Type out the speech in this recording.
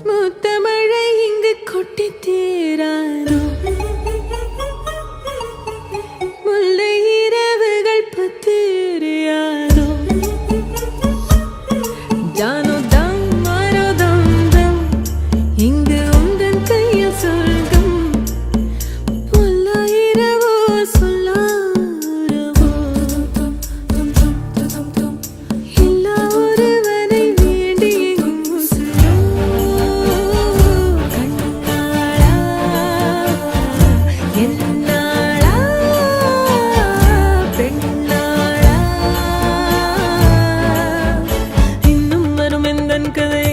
முத்தமழை இங்கு கொட்டி தீராதோ முல்லை இரவுகள் பத்திரியாதோ ஜானோ தம் மாரோ தம் தம் இங்கு உந்தன் கையில் சொர்க்கம் பொல்லா இரவோ சொல்லாரவோ எல்லா ஒருவனை வேண்டி எங்கும் உசுரோ கண்ணாளா என்னாளா பெண்ணாளா இன்னும் வரும் எந்தன் கதை